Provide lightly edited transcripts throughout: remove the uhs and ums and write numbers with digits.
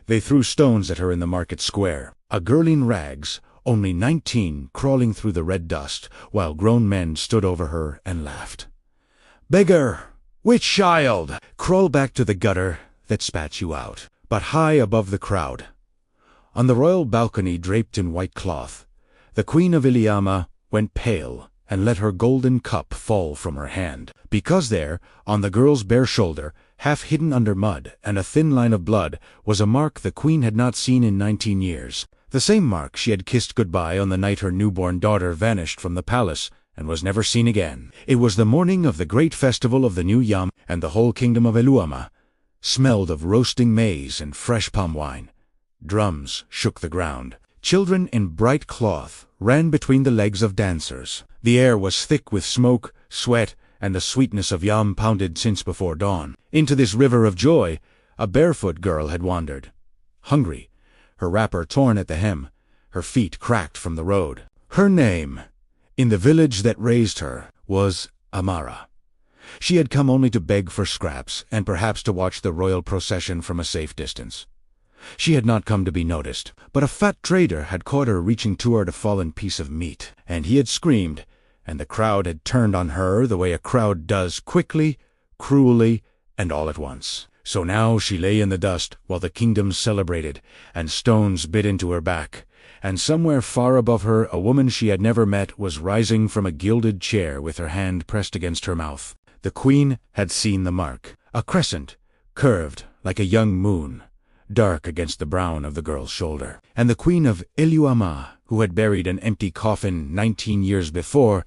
They threw stones at her in the market square. A girl in rags, only 19, crawling through the red dust, while grown men stood over her and laughed. "Beggar! Witch child! Crawl back to the gutter that spat you out." But high above the crowd, on the royal balcony draped in white cloth, the Queen of Iliamma went pale and let her golden cup fall from her hand, because there, on the girl's bare shoulder, half hidden under mud and a thin line of blood, was a mark the Queen had not seen in 19 years. The same mark she had kissed goodbye on the night her newborn daughter vanished from the palace and was never seen again. It was the morning of the great festival of the new yam, and the whole kingdom of Iliamma smelled of roasting maize and fresh palm wine. Drums shook the ground. Children in bright cloth ran between the legs of dancers. The air was thick with smoke, sweat, and the sweetness of yam pounded since before dawn. Into this river of joy a barefoot girl had wandered, hungry, her wrapper torn at the hem, her feet cracked from the road. Her name, in the village that raised her, was Amara. She had come only to beg for scraps, and perhaps to watch the royal procession from a safe distance. She had not come to be noticed, but a fat trader had caught her reaching toward a fallen piece of meat, and he had screamed, and the crowd had turned on her the way a crowd does, quickly, cruelly, and all at once. So now she lay in the dust while the kingdom celebrated, and stones bit into her back, and somewhere far above her a woman she had never met was rising from a gilded chair with her hand pressed against her mouth. The Queen had seen the mark, a crescent, curved like a young moon, dark against the brown of the girl's shoulder. And the Queen of Iliamma, who had buried an empty coffin 19 years before,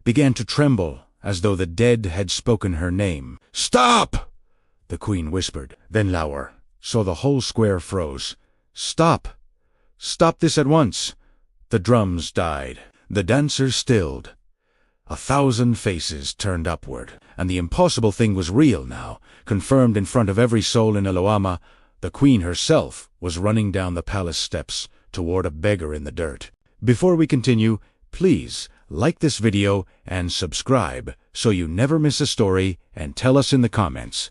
began to tremble as though the dead had spoken her name. "Stop!" the Queen whispered, then louder, so the whole square froze. "Stop! Stop this at once!" The drums died. The dancers stilled. 1,000 faces turned upward, and the impossible thing was real now, confirmed in front of every soul in Iliamma. The Queen herself was running down the palace steps toward a beggar in the dirt. Before we continue, please like this video and subscribe so you never miss a story, and tell us in the comments,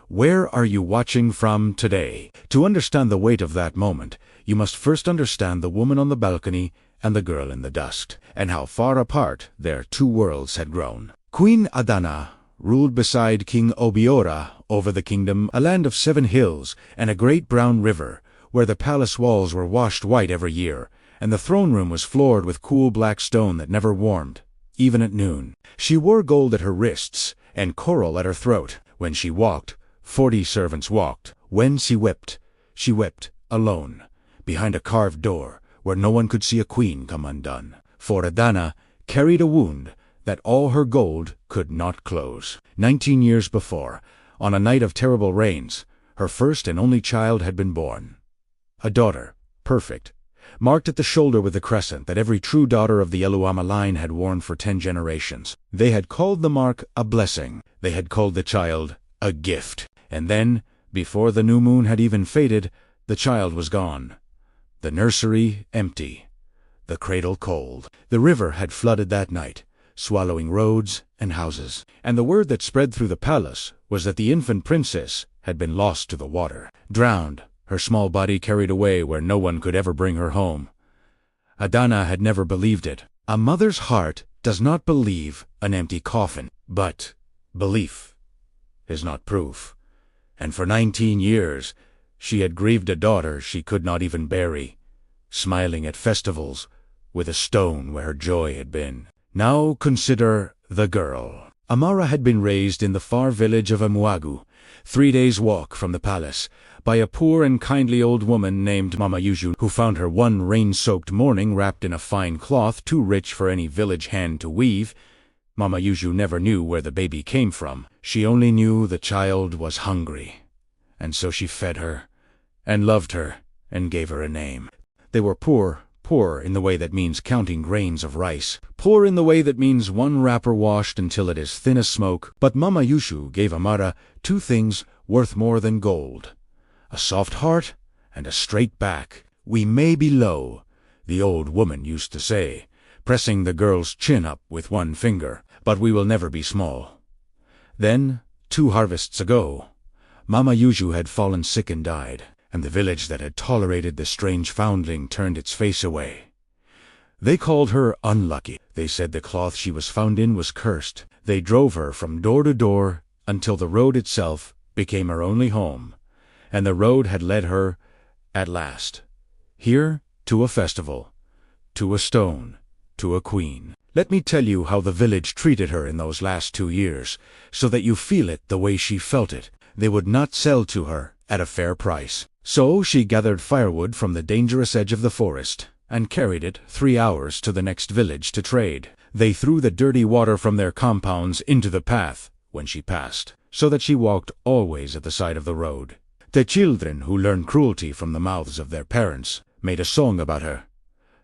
where are you watching from today? To understand the weight of that moment, you must first understand the woman on the balcony and the girl in the dust, and how far apart their two worlds had grown. Queen Adana ruled beside King Obiora over the kingdom, a land of 7 hills and a great brown river, where the palace walls were washed white every year, and the throne room was floored with cool black stone that never warmed, even at noon. She wore gold at her wrists and coral at her throat. When she walked, 40 servants walked. When she wept alone, behind a carved door, where no one could see a queen come undone. For Adana carried a wound that all her gold could not close. 19 years before, on a night of terrible rains, her first and only child had been born. A daughter, perfect, marked at the shoulder with the crescent that every true daughter of the Iliamma line had worn for 10 generations. They had called the mark a blessing. They had called the child a gift. And then, before the new moon had even faded, the child was gone. The nursery empty, the cradle cold. The river had flooded that night, swallowing roads and houses. And the word that spread through the palace was that the infant princess had been lost to the water, drowned, her small body carried away where no one could ever bring her home. Adana had never believed it. A mother's heart does not believe an empty coffin, but belief is not proof. And for 19 years, she had grieved a daughter she could not even bury, smiling at festivals with a stone where her joy had been. Now consider the girl. Amara had been raised in the far village of Amuagu, 3 days' walk from the palace, by a poor and kindly old woman named Mama Yuju, who found her one rain-soaked morning wrapped in a fine cloth too rich for any village hand to weave. Mama Yuju never knew where the baby came from. She only knew the child was hungry, and so she fed her, and loved her, and gave her a name. They were poor in the way that means counting grains of rice, poor in the way that means one wrapper washed until it is thin as smoke. But Mama Yuju gave Amara 2 things worth more than gold: a soft heart and a straight back. "We may be low," the old woman used to say, pressing the girl's chin up with one finger, "but we will never be small." Then, 2 harvests ago, Mama Yuju had fallen sick and died, and the village that had tolerated the strange foundling turned its face away. They called her unlucky. They said the cloth she was found in was cursed. They drove her from door to door until the road itself became her only home, and the road had led her, at last, here to a festival, to a stone, to a queen. Let me tell you how the village treated her in those last 2 years, so that you feel it the way she felt it. They would not sell to her at a fair price. So she gathered firewood from the dangerous edge of the forest, and carried it 3 hours to the next village to trade. They threw the dirty water from their compounds into the path when she passed, so that she walked always at the side of the road. The children who learned cruelty from the mouths of their parents made a song about her.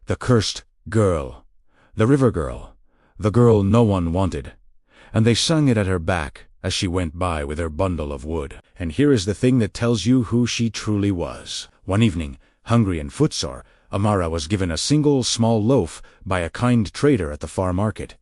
The cursed girl, the river girl, the girl no one wanted, and they sung it at her back as she went by with her bundle of wood. And here is the thing that tells you who she truly was. One evening, hungry and footsore, Amara was given a single small loaf by a kind trader at the far market,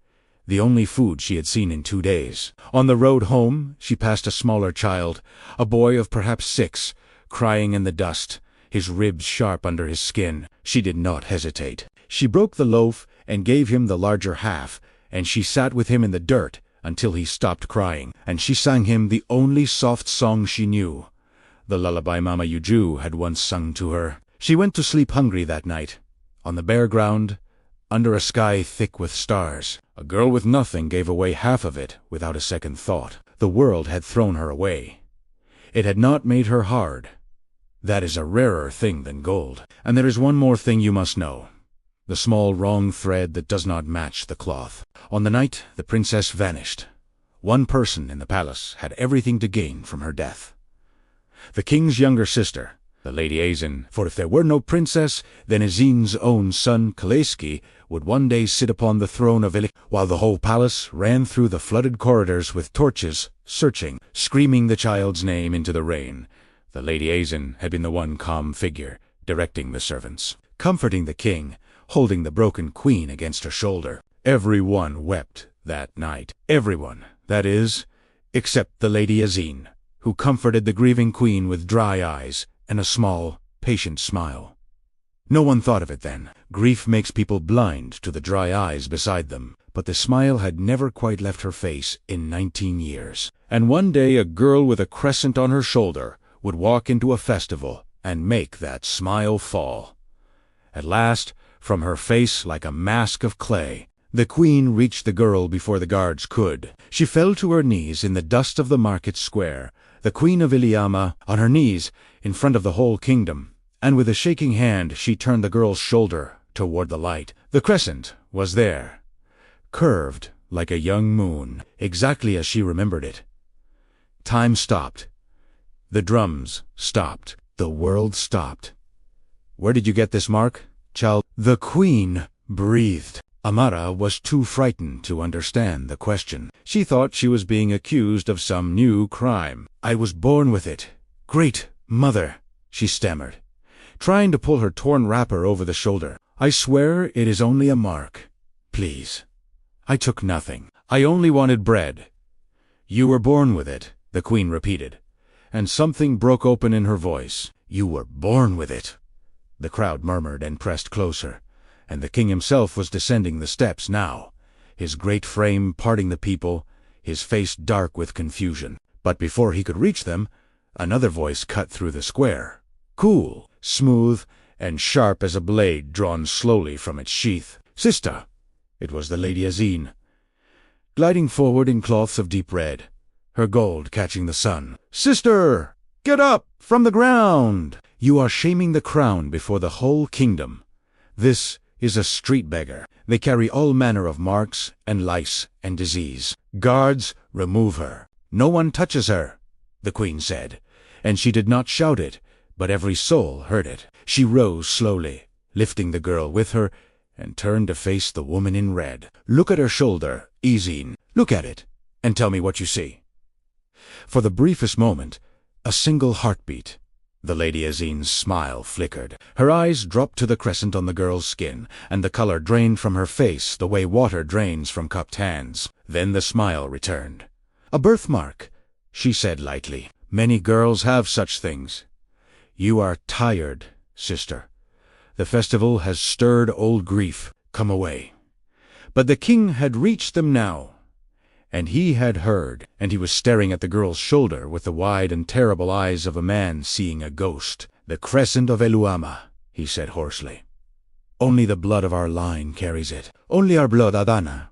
the only food she had seen in 2 days. On the road home, she passed a smaller child, a boy of perhaps 6, crying in the dust, his ribs sharp under his skin. She did not hesitate. She broke the loaf and gave him the larger half, and she sat with him in the dirt until he stopped crying, and she sang him the only soft song she knew, the lullaby Mama Yuju had once sung to her. She went to sleep hungry that night, on the bare ground, under a sky thick with stars. A girl with nothing gave away half of it without a second thought. The world had thrown her away. It had not made her hard. That is a rarer thing than gold. And there is one more thing you must know. The small wrong thread that does not match the cloth. On the night the princess vanished, one person in the palace had everything to gain from her death. The king's younger sister, the Lady Azin, for if there were no princess, then Azin's own son, Kaleski, would one day sit upon the throne of Ilik, while the whole palace ran through the flooded corridors with torches, searching, screaming the child's name into the rain. The Lady Azin had been the one calm figure, directing the servants, comforting the king, holding the broken queen against her shoulder. Everyone wept that night. Everyone, that is, except the Lady Azin, who comforted the grieving queen with dry eyes and a small, patient smile. No one thought of it then. Grief makes people blind to the dry eyes beside them, but the smile had never quite left her face in 19 years. And one day a girl with a crescent on her shoulder would walk into a festival and make that smile fall. At last, from her face like a mask of clay, the queen reached the girl before the guards could. She fell to her knees in the dust of the market square, the queen of Iliama, on her knees in front of the whole kingdom, and with a shaking hand she turned the girl's shoulder toward the light. The crescent was there, curved like a young moon, exactly as she remembered it. Time stopped. The drums stopped. The world stopped. "Where did you get this mark, child?" The queen breathed. Amara was too frightened to understand the question. She thought she was being accused of some new crime. "I was born with it, great mother," she stammered, trying to pull her torn wrapper over the shoulder. "I swear it is only a mark. Please. I took nothing. I only wanted bread." "You were born with it," the queen repeated, and something broke open in her voice. "You were born with it." The crowd murmured and pressed closer, and the king himself was descending the steps now, his great frame parting the people, his face dark with confusion. But before he could reach them, another voice cut through the square, cool, smooth, and sharp as a blade drawn slowly from its sheath. "Sister!" It was the Lady Azin, gliding forward in cloths of deep red, her gold catching the sun. "Sister! Get up from the ground! You are shaming the crown before the whole kingdom. This is a street beggar. They carry all manner of marks and lice and disease. Guards, remove her." "No one touches her," the queen said, and she did not shout it, but every soul heard it. She rose slowly, lifting the girl with her, and turned to face the woman in red. "Look at her shoulder, Azin. Look at it, and tell me what you see." For the briefest moment, a single heartbeat. The Lady Azin's smile flickered. Her eyes dropped to the crescent on the girl's skin, and the color drained from her face the way water drains from cupped hands. Then the smile returned. "A birthmark," she said lightly. "Many girls have such things. You are tired, sister. The festival has stirred old grief. Come away." But the king had reached them now, and he had heard, and he was staring at the girl's shoulder with the wide and terrible eyes of a man seeing a ghost. "The crescent of Eluama," he said hoarsely. "Only the blood of our line carries it. Only our blood, Adana.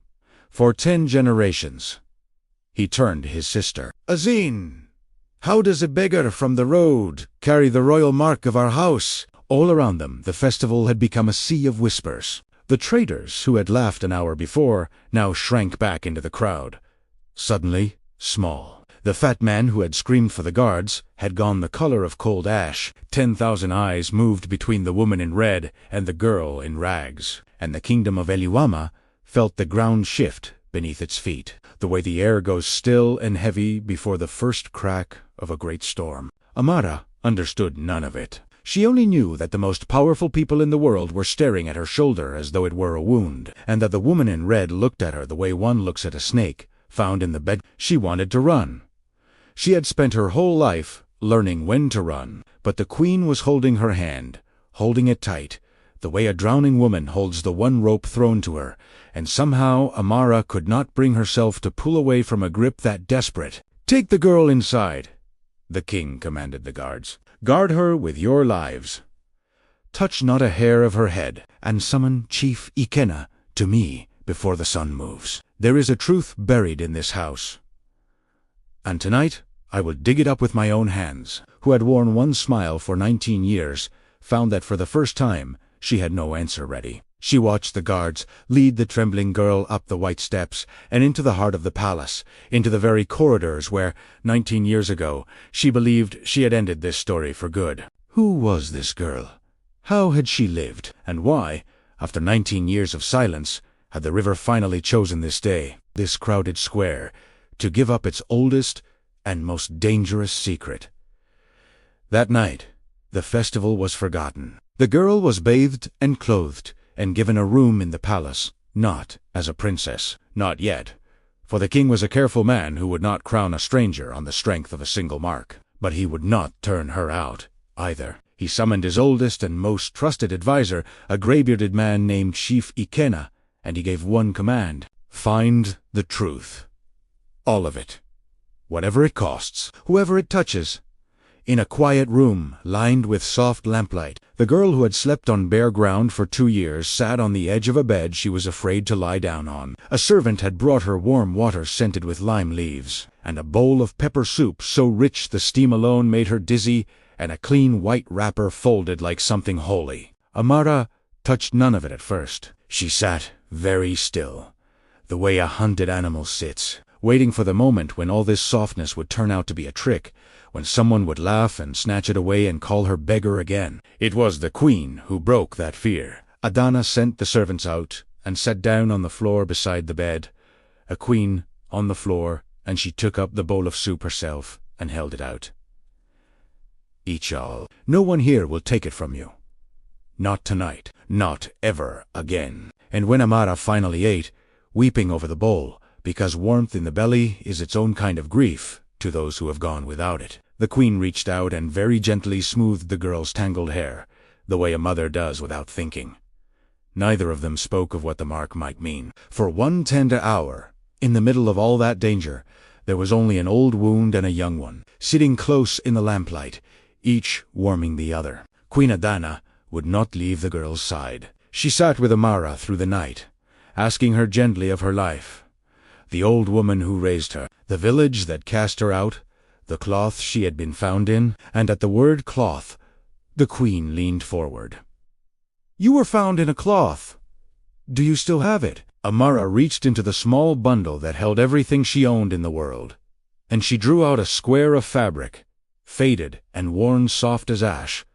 For 10 generations." He turned to his sister. "Azine, how does a beggar from the road carry the royal mark of our house?" All around them, the festival had become a sea of whispers. The traders, who had laughed an hour before, now shrank back into the crowd. Suddenly, small. The fat man who had screamed for the guards had gone the color of cold ash. 10,000 eyes moved between the woman in red and the girl in rags, and the kingdom of Eluama felt the ground shift beneath its feet, the way the air goes still and heavy before the first crack of a great storm. Amara understood none of it. She only knew that the most powerful people in the world were staring at her shoulder as though it were a wound, and that the woman in red looked at her the way one looks at a snake found in the bed. She wanted to run. She had spent her whole life learning when to run, but the queen was holding her hand, holding it tight, the way a drowning woman holds the one rope thrown to her, and somehow Amara could not bring herself to pull away from a grip that desperate. "Take the girl inside," the king commanded the guards. "Guard her with your lives. Touch not a hair of her head, and summon Chief Ikena to me before the sun moves. There is a truth buried in this house, and tonight I will dig it up with my own hands." Who had worn one smile for 19 years, found that for the first time she had no answer ready. She watched the guards lead the trembling girl up the white steps and into the heart of the palace, into the very corridors where, 19 years ago, she believed she had ended this story for good. Who was this girl? How had she lived? And why, after 19 years of silence, had the river finally chosen this day, this crowded square, to give up its oldest and most dangerous secret? That night, the festival was forgotten. The girl was bathed and clothed, and given a room in the palace, not as a princess, not yet, for the king was a careful man who would not crown a stranger on the strength of a single mark. But he would not turn her out, either. He summoned his oldest and most trusted adviser, a gray-bearded man named Chief Ikena, and he gave one command: find the truth. All of it. Whatever it costs, whoever it touches. In a quiet room, lined with soft lamplight, the girl who had slept on bare ground for 2 years sat on the edge of a bed she was afraid to lie down on. A servant had brought her warm water scented with lime leaves, and a bowl of pepper soup so rich the steam alone made her dizzy, and a clean white wrapper folded like something holy. Amara touched none of it at first. She sat very still, the way a hunted animal sits, waiting for the moment when all this softness would turn out to be a trick, when someone would laugh and snatch it away and call her beggar again. It was the queen who broke that fear. Adana sent the servants out and sat down on the floor beside the bed. A queen on the floor, and she took up the bowl of soup herself and held it out. Eat all. No one here will take it from you. Not tonight. Not ever again. And when Amara finally ate, weeping over the bowl, because warmth in the belly is its own kind of grief to those who have gone without it, the queen reached out and very gently smoothed the girl's tangled hair, the way a mother does without thinking. Neither of them spoke of what the mark might mean. For one tender hour, in the middle of all that danger, there was only an old wound and a young one, sitting close in the lamplight, each warming the other. Queen Adana would not leave the girl's side. She sat with Amara through the night, asking her gently of her life, the old woman who raised her, the village that cast her out, the cloth she had been found in, and at the word cloth, the queen leaned forward. "You were found in a cloth. Do you still have it?" Amara reached into the small bundle that held everything she owned in the world, and she drew out a square of fabric, faded and worn soft as ash,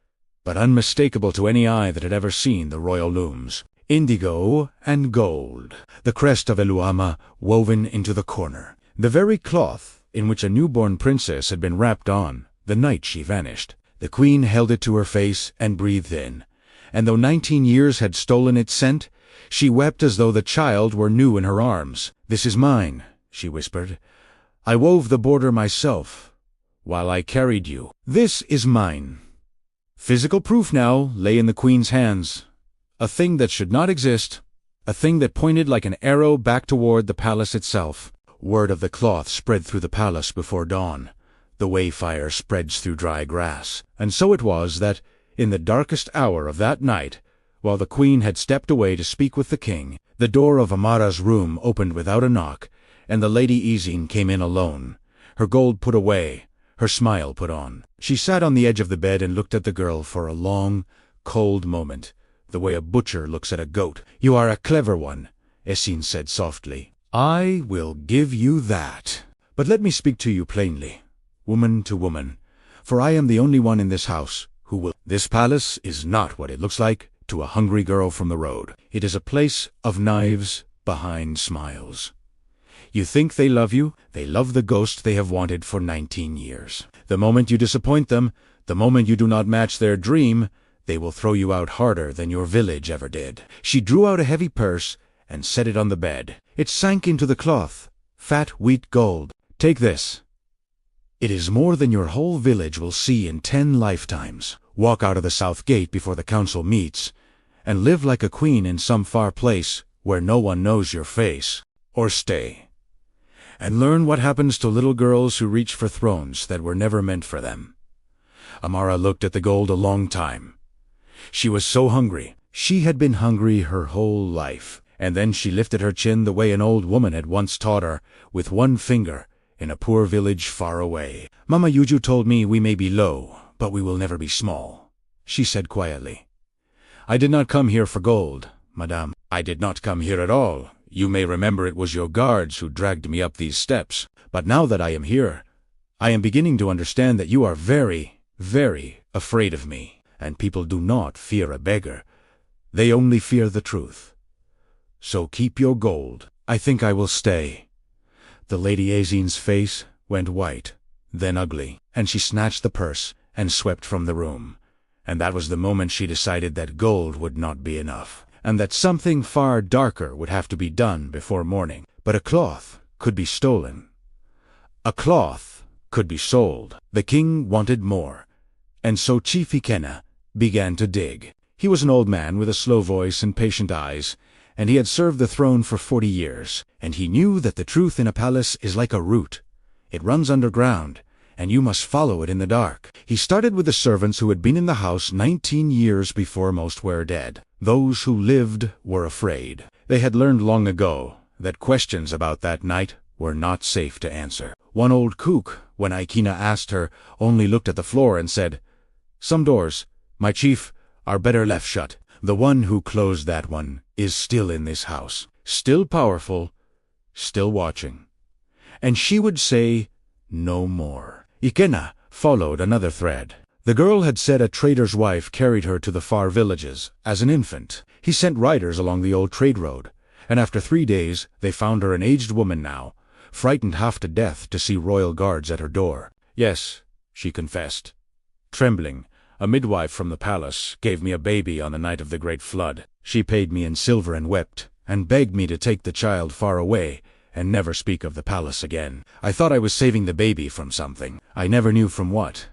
but unmistakable to any eye that had ever seen the royal looms. Indigo and gold, the crest of Eluama woven into the corner, the very cloth in which a newborn princess had been wrapped on the night she vanished. The queen held it to her face and breathed in, and though 19 years had stolen its scent, she wept as though the child were new in her arms. "This is mine," she whispered. "I wove the border myself, while I carried you. This is mine." Physical proof now lay in the queen's hands. A thing that should not exist. A thing that pointed like an arrow back toward the palace itself. Word of the cloth spread through the palace before dawn. The way fire spreads through dry grass. And so it was that, in the darkest hour of that night, while the queen had stepped away to speak with the king, the door of Amara's room opened without a knock, and the Lady Ezine came in alone, her gold put away, her smile put on. She sat on the edge of the bed and looked at the girl for a long, cold moment, the way a butcher looks at a goat. "You are a clever one," Ezine said softly. "I will give you that. But let me speak to you plainly, woman to woman, for I am the only one in this house who will. This palace is not what it looks like to a hungry girl from the road. It is a place of knives behind smiles. You think they love you, they love the ghost they have wanted for 19 years. The moment you disappoint them, the moment you do not match their dream, they will throw you out harder than your village ever did." She drew out a heavy purse and set it on the bed. It sank into the cloth, fat wheat gold. "Take this. It is more than your whole village will see in 10 lifetimes. Walk out of the south gate before the council meets, and live like a queen in some far place where no one knows your face. Or stay, and learn what happens to little girls who reach for thrones that were never meant for them." Amara looked at the gold a long time. She was so hungry. She had been hungry her whole life. And then she lifted her chin the way an old woman had once taught her, with one finger, in a poor village far away. "Mama Yuju told me we may be low, but we will never be small," she said quietly. "I did not come here for gold, madame. I did not come here at all. You may remember it was your guards who dragged me up these steps. But now that I am here, I am beginning to understand that you are very, very afraid of me. And people do not fear a beggar. They only fear the truth. So keep your gold. I think I will stay." The Lady Ezine's face went white, then ugly, and she snatched the purse and swept from the room. And that was the moment she decided that gold would not be enough, and that something far darker would have to be done before morning. But a cloth could be stolen. A cloth could be sold. The king wanted more, and so Chief Ikenna began to dig. He was an old man with a slow voice and patient eyes, and he had served the throne for 40 years, and he knew that the truth in a palace is like a root. It runs underground, and you must follow it in the dark. He started with the servants who had been in the house 19 years before most were dead. Those who lived were afraid. They had learned long ago that questions about that night were not safe to answer. One old cook, when Ikenna asked her, only looked at the floor and said, "Some doors, my chief, are better left shut. The one who closed that one is still in this house, still powerful, still watching." And she would say no more. Ikenna followed another thread. The girl had said a trader's wife carried her to the far villages as an infant. He sent riders along the old trade road, and after 3 days they found her an aged woman now, frightened half to death to see royal guards at her door. "Yes," she confessed, trembling, "a midwife from the palace gave me a baby on the night of the great flood. She paid me in silver and wept, and begged me to take the child far away and never speak of the palace again. I thought I was saving the baby from something. I never knew from what."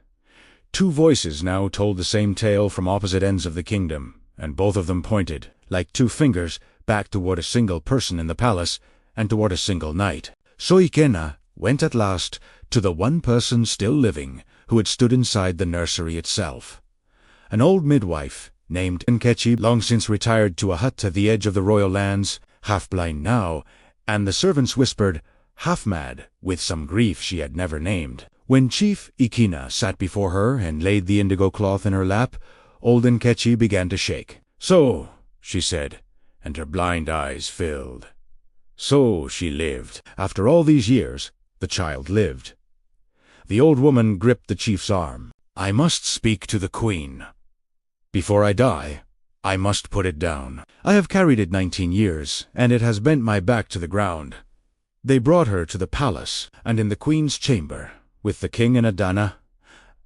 2 voices now told the same tale from opposite ends of the kingdom, and both of them pointed, like 2 fingers, back toward a single person in the palace and toward a single night. So Ikenna went at last to the one person still living who had stood inside the nursery itself. An old midwife named Nkechi, long since retired to a hut at the edge of the royal lands, half blind now, and the servants whispered, half mad, with some grief she had never named. When Chief Ikenna sat before her and laid the indigo cloth in her lap, old Nkechi began to shake. "So," she said, and her blind eyes filled. "So she lived. After all these years, the child lived." The old woman gripped the chief's arm. "I must speak to the queen. Before I die, I must put it down. I have carried it 19 years, and it has bent my back to the ground." They brought her to the palace, and in the queen's chamber, with the king and Adana,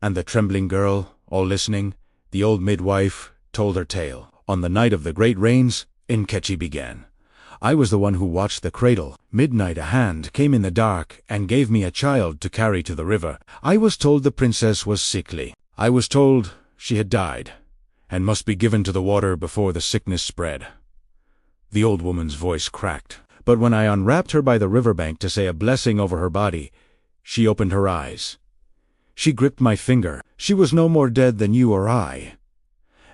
and the trembling girl, all listening, the old midwife told her tale. "On the night of the great rains," Nkechi began, "I was the one who watched the cradle. Midnight a hand came in the dark and gave me a child to carry to the river. I was told the princess was sickly. I was told she had died, and must be given to the water before the sickness spread. The old woman's voice cracked, but when I unwrapped her by the riverbank to say a blessing over her body, she opened her eyes. She gripped my finger. She was no more dead than you or I.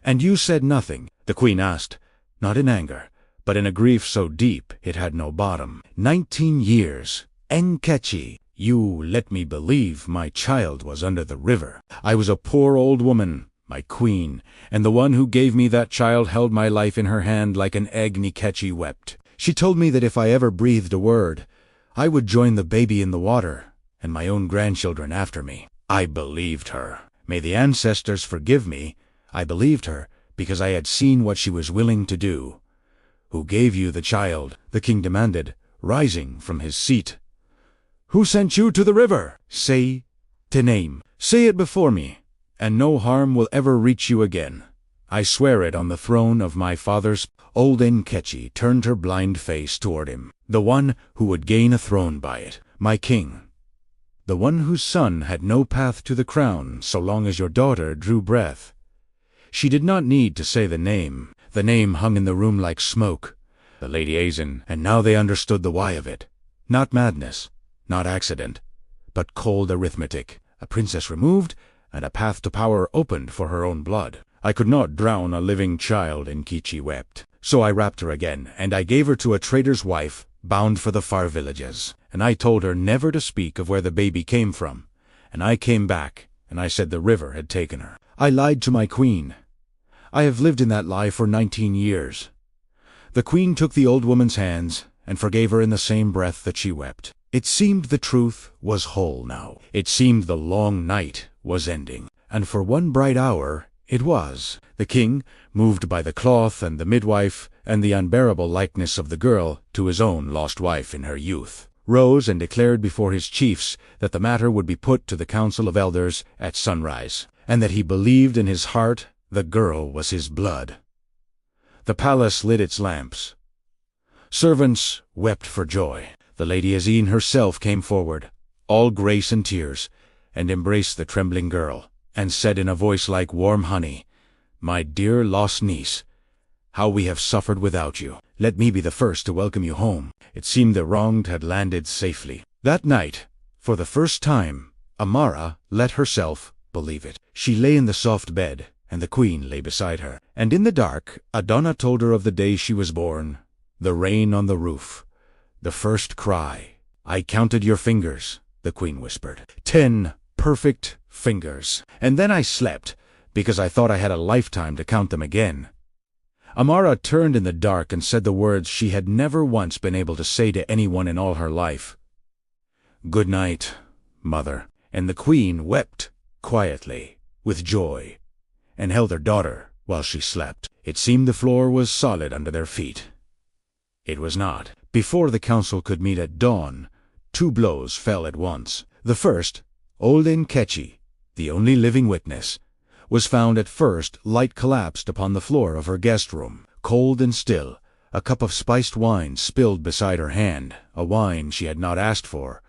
"And you said nothing?" the queen asked, not in anger, but in a grief so deep it had no bottom. 19 years. Enkechi, you let me believe my child was under the river. I was a poor old woman, my queen, and the one who gave me that child held my life in her hand like an egg. Nkechi wept. She told me that if I ever breathed a word, I would join the baby in the water, and my own grandchildren after me. I believed her. May the ancestors forgive me. I believed her because I had seen what she was willing to do. "Who gave you the child?" the king demanded, rising from his seat. "Who sent you to the river? Say the name. Say it before me, and no harm will ever reach you again. I swear it on the throne of my fathers." Old Nkechi turned her blind face toward him. "The one who would gain a throne by it, my king. The one whose son had no path to the crown so long as your daughter drew breath." She did not need to say the name. The name hung in the room like smoke. The Lady Azin, and now they understood the why of it. Not madness, not accident, but cold arithmetic. A princess removed, and a path to power opened for her own blood. "I could not drown a living child," Nkechi wept. "So I wrapped her again, and I gave her to a trader's wife, bound for the far villages. And I told her never to speak of where the baby came from. And I came back, and I said the river had taken her. I lied to my queen. I have lived in that lie for 19 years. The queen took the old woman's hands, and forgave her in the same breath that she wept. It seemed the truth was whole now. It seemed the long night was ending. And for one bright hour it was. The king, moved by the cloth and the midwife, and the unbearable likeness of the girl to his own lost wife in her youth, rose and declared before his chiefs that the matter would be put to the council of elders at sunrise, and that he believed in his heart the girl was his blood. The palace lit its lamps. Servants wept for joy. The Lady Azin herself came forward, all grace and tears, and embraced the trembling girl, and said in a voice like warm honey, "My dear lost niece, how we have suffered without you. Let me be the first to welcome you home." It seemed the wronged had landed safely. That night, for the first time, Amara let herself believe it. She lay in the soft bed, and the queen lay beside her. And in the dark, Adonna told her of the day she was born, the rain on the roof, the first cry. "I counted your fingers," the queen whispered. 10 perfect fingers. And then I slept, because I thought I had a lifetime to count them again. Amara turned in the dark and said the words she had never once been able to say to anyone in all her life. "Good night, mother." And the queen wept quietly, with joy, and held her daughter while she slept. It seemed the floor was solid under their feet. It was not. Before the council could meet at dawn, 2 blows fell at once. The first, old Nkechi, the only living witness, was found at first light collapsed upon the floor of her guest room, cold and still, a cup of spiced wine spilled beside her hand, a wine she had not asked for,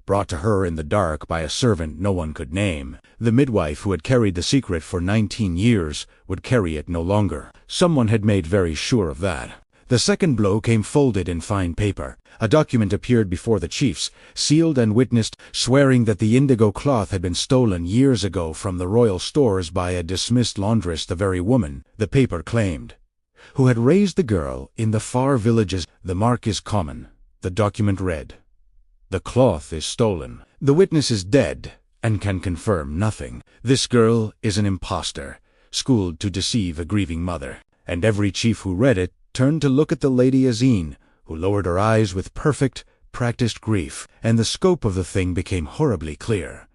brought to her in the dark by a servant no one could name. The midwife who had carried the secret for 19 years would carry it no longer. Someone had made very sure of that. The second blow came folded in fine paper. A document appeared before the chiefs, sealed and witnessed, swearing that the indigo cloth had been stolen years ago from the royal stores by a dismissed laundress, the very woman, the paper claimed, who had raised the girl in the far villages. "The mark is common," the document read. "The cloth is stolen. The witness is dead and can confirm nothing. This girl is an impostor, schooled to deceive a grieving mother." And every chief who read it turned to look at the Lady Azin, who lowered her eyes with perfect, practiced grief, and the scope of the thing became horribly clear.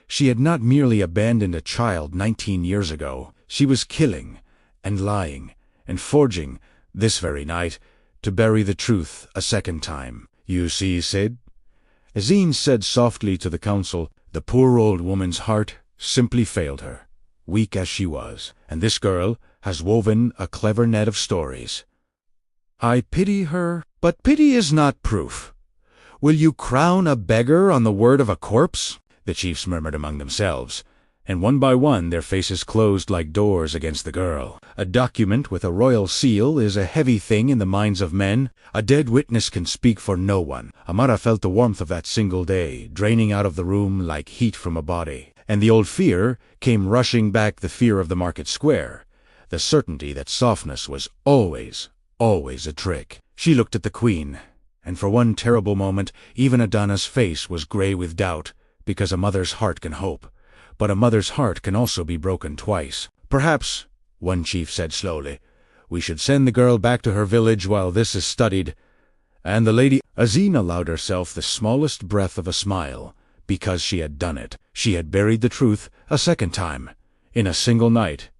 She had not merely abandoned a child 19 years ago. She was killing, and lying, and forging, this very night, to bury the truth a second time. "You see, Sid?" Azin said softly to the council. The poor old woman's heart simply failed her, weak as she was, and this girl has woven a clever net of stories. I pity her, but pity is not proof. Will you crown a beggar on the word of a corpse? The chiefs murmured among themselves, and one by one their faces closed like doors against the girl. A document with a royal seal is a heavy thing in the minds of men. A dead witness can speak for no one. Amara felt the warmth of that single day, draining out of the room like heat from a body. And the old fear came rushing back, the fear of the market square, the certainty that softness was always a trick. She looked at the queen, and for one terrible moment even Adana's face was grey with doubt, because a mother's heart can hope. But a mother's heart can also be broken twice. Perhaps, one chief said slowly, we should send the girl back to her village while this is studied. And the Lady Azine allowed herself the smallest breath of a smile, because she had done it. She had buried the truth a second time, in a single night,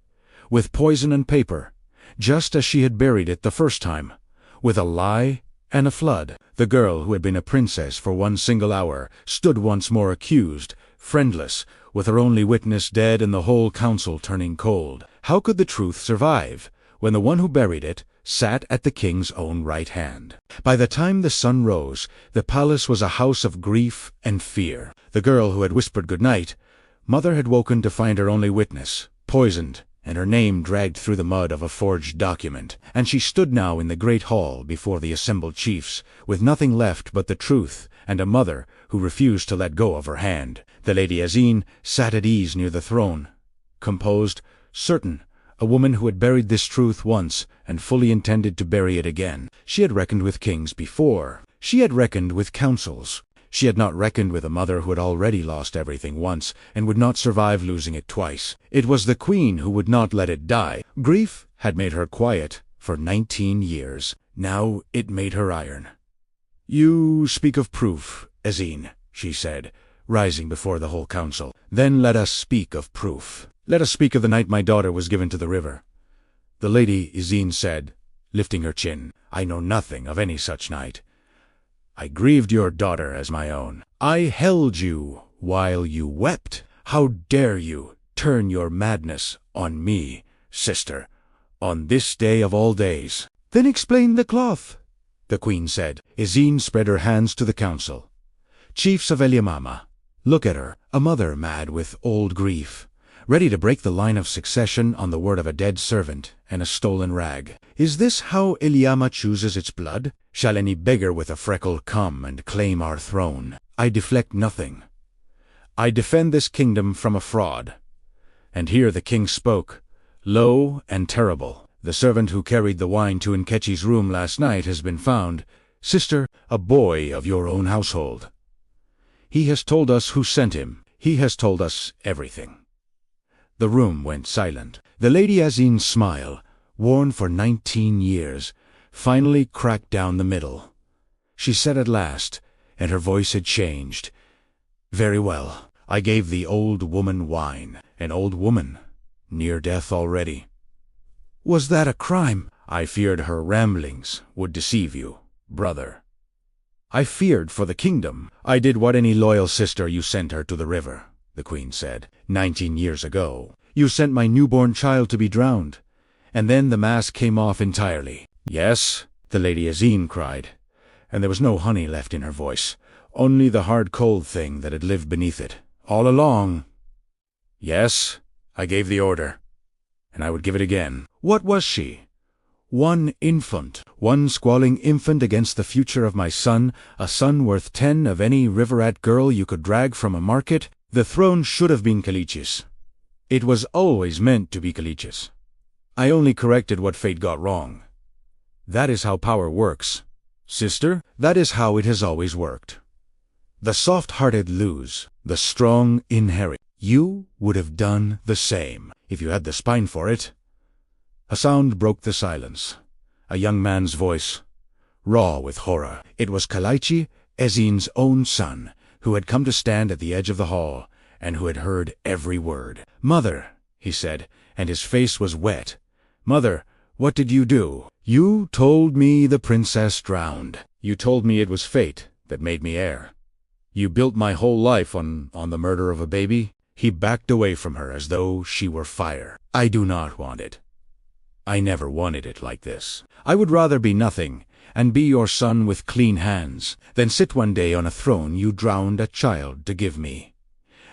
with poison and paper, just as she had buried it the first time, with a lie and a flood. The girl who had been a princess for one single hour stood once more accused, friendless, with her only witness dead and the whole council turning cold. How could the truth survive, when the one who buried it sat at the king's own right hand? By the time the sun rose, the palace was a house of grief and fear. The girl who had whispered good night, mother had woken to find her only witness poisoned, and her name dragged through the mud of a forged document. And she stood now in the great hall before the assembled chiefs, with nothing left but the truth, and a mother who refused to let go of her hand. The Lady Azine sat at ease near the throne, composed, certain, a woman who had buried this truth once and fully intended to bury it again. She had reckoned with kings before. She had reckoned with councils. She had not reckoned with a mother who had already lost everything once and would not survive losing it twice. It was the queen who would not let it die. Grief had made her quiet for 19 years. Now it made her iron. You speak of proof, Azine, she said, rising before the whole council. Then let us speak of proof. Let us speak of the night my daughter was given to the river. The Lady Azine said, lifting her chin, I know nothing of any such night. I grieved your daughter as my own. I held you while you wept. How dare you turn your madness on me, sister, on this day of all days? Then explain the cloth, the queen said. Azine spread her hands to the council. Chiefs of Eliamama, look at her, a mother mad with old grief, ready to break the line of succession on the word of a dead servant and a stolen rag. Is this how Eliama chooses its blood? Shall any beggar with a freckle come and claim our throne? I deflect nothing. I defend this kingdom from a fraud. And here the king spoke, low and terrible. The servant who carried the wine to Nkechi's room last night has been found, sister, a boy of your own household. He has told us who sent him. He has told us everything. The room went silent. The Lady Azine's smile, worn for 19 years, finally cracked down the middle. She said at last, and her voice had changed, Very well, I gave the old woman wine. An old woman, near death already. Was that a crime? I feared her ramblings would deceive you, brother. I feared for the kingdom. I did what any loyal sister. You sent her to the river, the queen said. 19 years ago, you sent my newborn child to be drowned, and then the mask came off entirely. Yes, the Lady Azine cried, and there was no honey left in her voice, only the hard cold thing that had lived beneath it, all along. Yes, I gave the order, and I would give it again. What was she? One infant, one squalling infant against the future of my son, a son worth 10 of any river-rat girl you could drag from a market. The throne should have been Kalich's. It was always meant to be Kalich's. I only corrected what fate got wrong. That is how power works, sister. That is how it has always worked. The soft-hearted lose, the strong inherit. You would have done the same, if you had the spine for it. A sound broke the silence. A young man's voice, raw with horror. It was Kalichi, Azine's own son, who had come to stand at the edge of the hall, and who had heard every word. Mother, he said, and his face was wet. Mother, what did you do? You told me the princess drowned. You told me it was fate that made me heir. You built my whole life on the murder of a baby. He backed away from her as though she were fire. I do not want it. I never wanted it like this. I would rather be nothing, and be your son with clean hands, than sit one day on a throne you drowned a child to give me.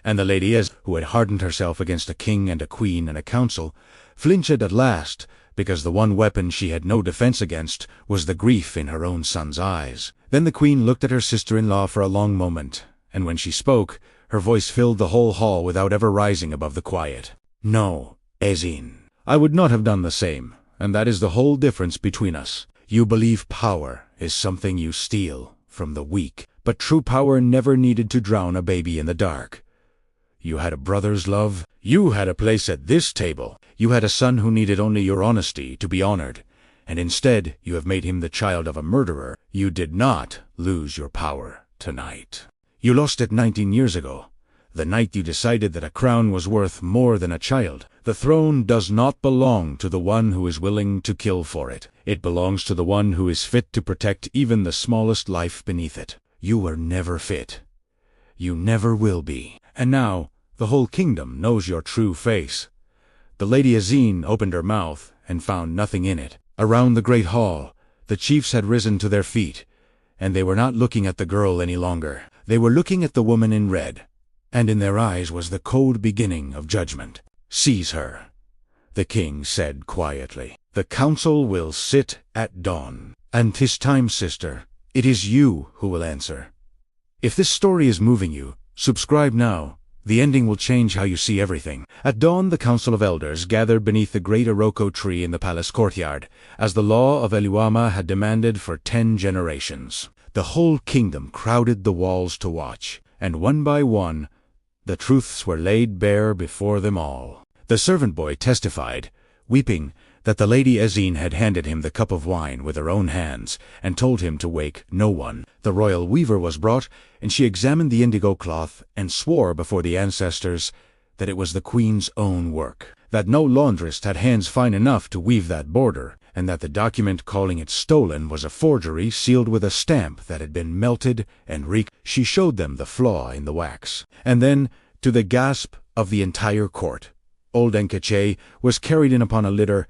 And the lady, who had hardened herself against a king and a queen and a council, flinched at last, because the one weapon she had no defense against was the grief in her own son's eyes. Then the queen looked at her sister-in-law for a long moment, and when she spoke, her voice filled the whole hall without ever rising above the quiet. "No, Ezine, I would not have done the same, and that is the whole difference between us. You believe power is something you steal from the weak, but true power never needed to drown a baby in the dark. You had a brother's love. You had a place at this table. You had a son who needed only your honesty to be honored, and instead you have made him the child of a murderer. You did not lose your power tonight. You lost it 19 years ago, the night you decided that a crown was worth more than a child. The throne does not belong to the one who is willing to kill for it. It belongs to the one who is fit to protect even the smallest life beneath it. You were never fit. You never will be. And now, the whole kingdom knows your true face." The Lady Ezine opened her mouth and found nothing in it. Around the great hall, the chiefs had risen to their feet, and they were not looking at the girl any longer. They were looking at the woman in red, and in their eyes was the cold beginning of judgment. "Seize her," the king said quietly. "The council will sit at dawn. And 'tis time, sister. It is you who will answer. If this story is moving you, subscribe now. The ending will change how you see everything." At dawn, the council of elders gathered beneath the great Iroko tree in the palace courtyard, as the law of Eluama had demanded for 10 generations. The whole kingdom crowded the walls to watch, and one by one, the truths were laid bare before them all. The servant boy testified, weeping, that the Lady Ezine had handed him the cup of wine with her own hands, and told him to wake no one. The royal weaver was brought, and she examined the indigo cloth, and swore before the ancestors that it was the queen's own work, that no laundress had hands fine enough to weave that border, and that the document calling it stolen was a forgery sealed with a stamp that had been melted and reeked. She showed them the flaw in the wax. And then, to the gasp of the entire court, old Nkeche was carried in upon a litter,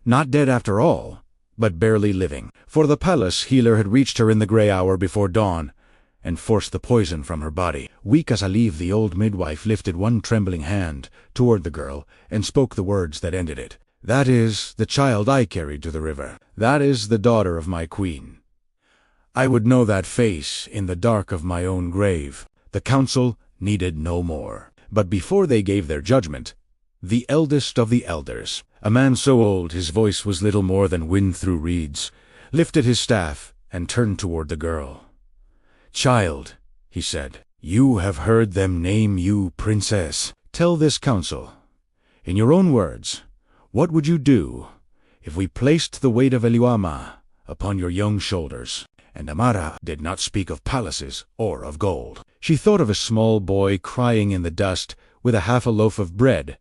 not dead after all, but barely living. For the palace healer had reached her in the grey hour before dawn, and forced the poison from her body. Weak as a leaf, the old midwife lifted one trembling hand toward the girl, and spoke the words that ended it. "That is the child I carried to the river. That is the daughter of my queen. I would know that face in the dark of my own grave." The council needed no more. But before they gave their judgment, the eldest of the elders, a man so old his voice was little more than wind through reeds, lifted his staff and turned toward the girl. "Child," he said, "you have heard them name you princess. Tell this council, in your own words, what would you do if we placed the weight of Eluama upon your young shoulders?" And Amara did not speak of palaces or of gold. She thought of a small boy crying in the dust with a half a loaf of bread,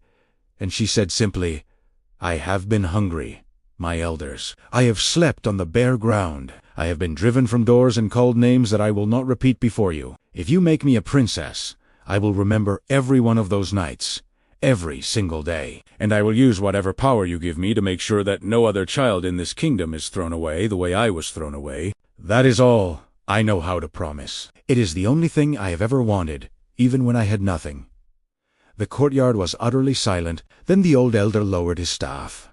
and she said simply, "I have been hungry, my elders. I have slept on the bare ground. I have been driven from doors and called names that I will not repeat before you. If you make me a princess, I will remember every one of those nights, every single day. And I will use whatever power you give me to make sure that no other child in this kingdom is thrown away the way I was thrown away. That is all I know how to promise. It is the only thing I have ever wanted, even when I had nothing." The courtyard was utterly silent. Then the old elder lowered his staff,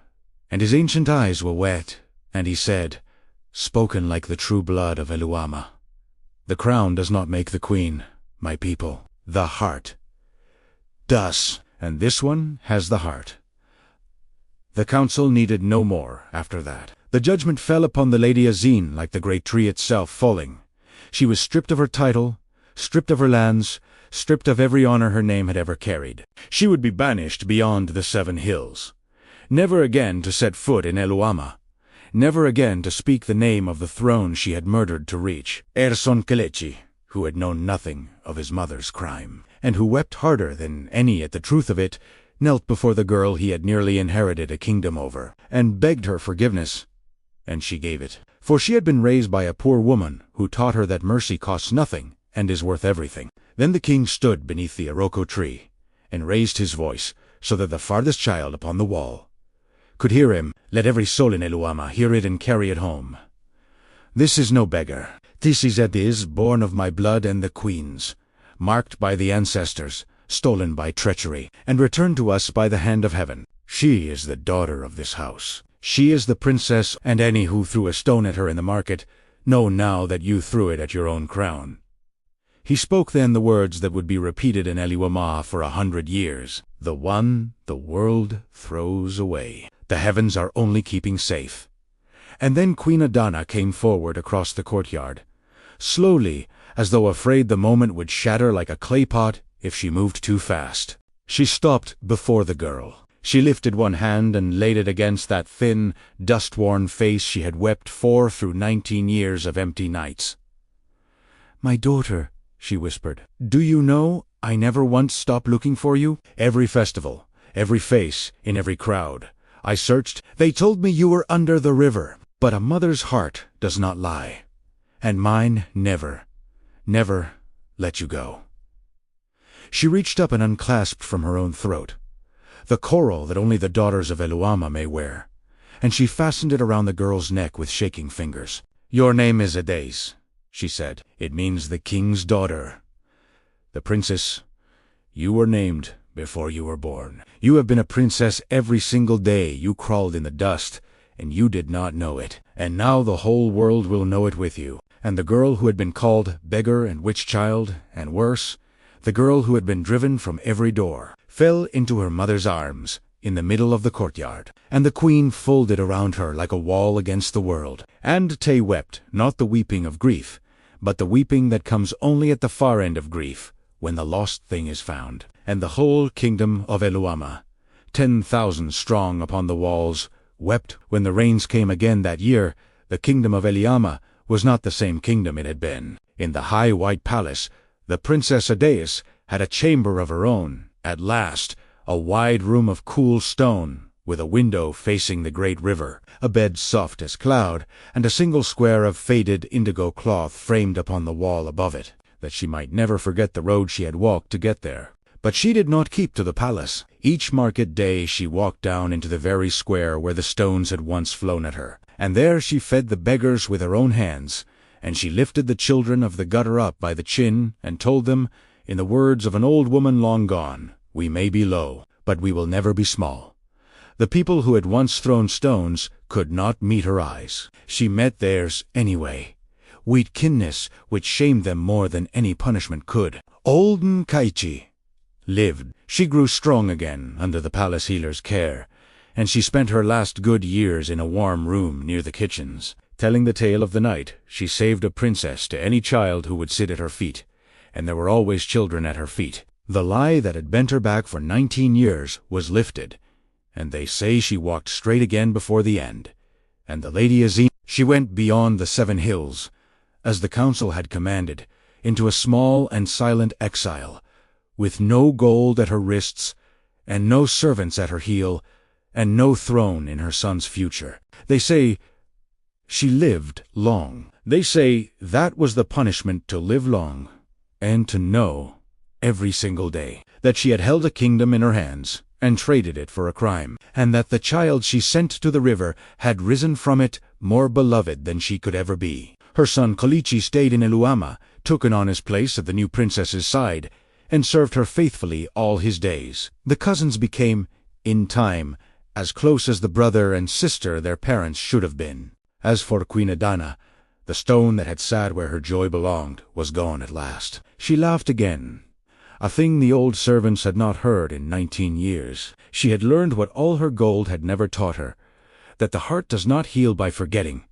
and his ancient eyes were wet, and he said, spoken like the true blood of Eluama, "The crown does not make the queen, my people. The heart does, and this one has the heart." The council needed no more after that. The judgment fell upon the Lady Ezine like the great tree itself falling. She was stripped of her title, stripped of her lands, stripped of every honor her name had ever carried. She would be banished beyond the 7 hills, never again to set foot in Eluama, never again to speak the name of the throne she had murdered to reach. Erson Kelechi, who had known nothing of his mother's crime, and who wept harder than any at the truth of it, knelt before the girl he had nearly inherited a kingdom over, and begged her forgiveness, and she gave it. For she had been raised by a poor woman who taught her that mercy costs nothing and is worth everything. Then the king stood beneath the Iroko tree, and raised his voice, so that the farthest child upon the wall could hear him. "Let every soul in Eluama hear it and carry it home. This is no beggar. This is born of my blood and the queen's, marked by the ancestors, stolen by treachery, and returned to us by the hand of heaven. She is the daughter of this house. She is the princess, and any who threw a stone at her in the market, know now that you threw it at your own crown." He spoke then the words that would be repeated in Eliwama for 100 years. The one the world throws away, the heavens are only keeping safe. And then Queen Adana came forward across the courtyard, slowly, as though afraid the moment would shatter like a clay pot if she moved too fast. She stopped before the girl. She lifted one hand and laid it against that thin, dust-worn face she had wept for through 19 years of empty nights. "My daughter," she whispered, "do you know, I never once stopped looking for you? Every festival, every face, in every crowd, I searched. They told me you were under the river. But a mother's heart does not lie, and mine never, never let you go." She reached up and unclasped from her own throat the coral that only the daughters of Eluama may wear, and she fastened it around the girl's neck with shaking fingers. "Your name is Ades," she said. "It means the king's daughter. The princess, you were named before you were born. You have been a princess every single day you crawled in the dust, and you did not know it. And now the whole world will know it with you." And the girl who had been called beggar and witch child, and worse, the girl who had been driven from every door, fell into her mother's arms in the middle of the courtyard, and the queen folded around her like a wall against the world. And Tay wept, not the weeping of grief, but the weeping that comes only at the far end of grief, when the lost thing is found. And the whole kingdom of Eluama, 10,000 strong upon the walls, wept when the rains came again that year. The kingdom of Eliama was not the same kingdom it had been. In the high white palace, the Princess Ades had a chamber of her own, at last, a wide room of cool stone, with a window facing the great river, a bed soft as cloud, and a single square of faded indigo cloth framed upon the wall above it, that she might never forget the road she had walked to get there. But she did not keep to the palace. Each market day she walked down into the very square where the stones had once flown at her, and there she fed the beggars with her own hands, and she lifted the children of the gutter up by the chin, and told them, in the words of an old woman long gone, "We may be low, but we will never be small." The people who had once thrown stones could not meet her eyes. She met theirs anyway, with kindness which shamed them more than any punishment could. Old Nkaichi lived. She grew strong again under the palace healer's care, and she spent her last good years in a warm room near the kitchens, telling the tale of the night she saved a princess to any child who would sit at her feet, and there were always children at her feet. The lie that had bent her back for 19 years was lifted, and they say she walked straight again before the end. And the Lady Azim, she went beyond the 7 hills, as the council had commanded, into a small and silent exile, with no gold at her wrists, and no servants at her heel, and no throne in her son's future. They say she lived long. They say that was the punishment, to live long, and to know every single day that she had held a kingdom in her hands and traded it for a crime, and that the child she sent to the river had risen from it more beloved than she could ever be. Her son Kalichi stayed in Eluama, took an honest place at the new princess's side, and served her faithfully all his days. The cousins became, in time, as close as the brother and sister their parents should have been. As for Queen Adana, the stone that had sat where her joy belonged was gone at last. She laughed again, a thing the old servants had not heard in 19 years. She had learned what all her gold had never taught her, that the heart does not heal by forgetting,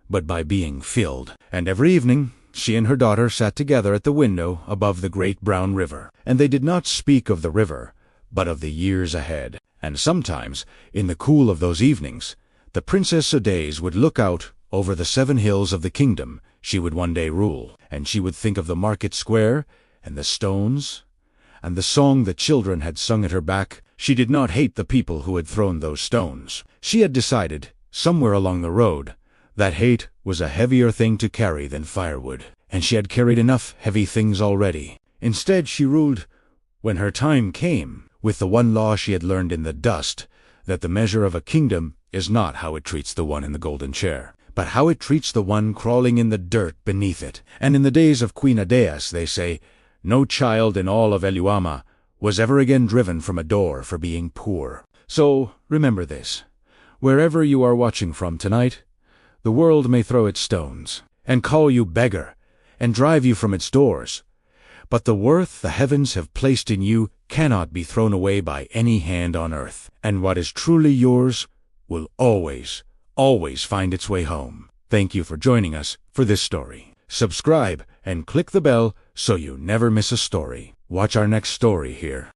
but by being filled. And every evening she and her daughter sat together at the window above the great brown river, and they did not speak of the river, but of the years ahead. And sometimes, in the cool of those evenings, the Princess Ades would look out over the 7 hills of the kingdom she would one day rule, and she would think of the market square, and the stones, and the song the children had sung at her back. She did not hate the people who had thrown those stones. She had decided, somewhere along the road, that hate was a heavier thing to carry than firewood, and she had carried enough heavy things already. Instead she ruled, when her time came, with the one law she had learned in the dust, that the measure of a kingdom is not how it treats the one in the golden chair, but how it treats the one crawling in the dirt beneath it. And in the days of Queen Adeas, they say, no child in all of Eluama was ever again driven from a door for being poor. So, remember this. Wherever you are watching from tonight, the world may throw its stones, and call you beggar, and drive you from its doors. But the worth the heavens have placed in you cannot be thrown away by any hand on earth, and what is truly yours will always, always find its way home. Thank you for joining us for this story. Subscribe and click the bell so you never miss a story. Watch our next story here.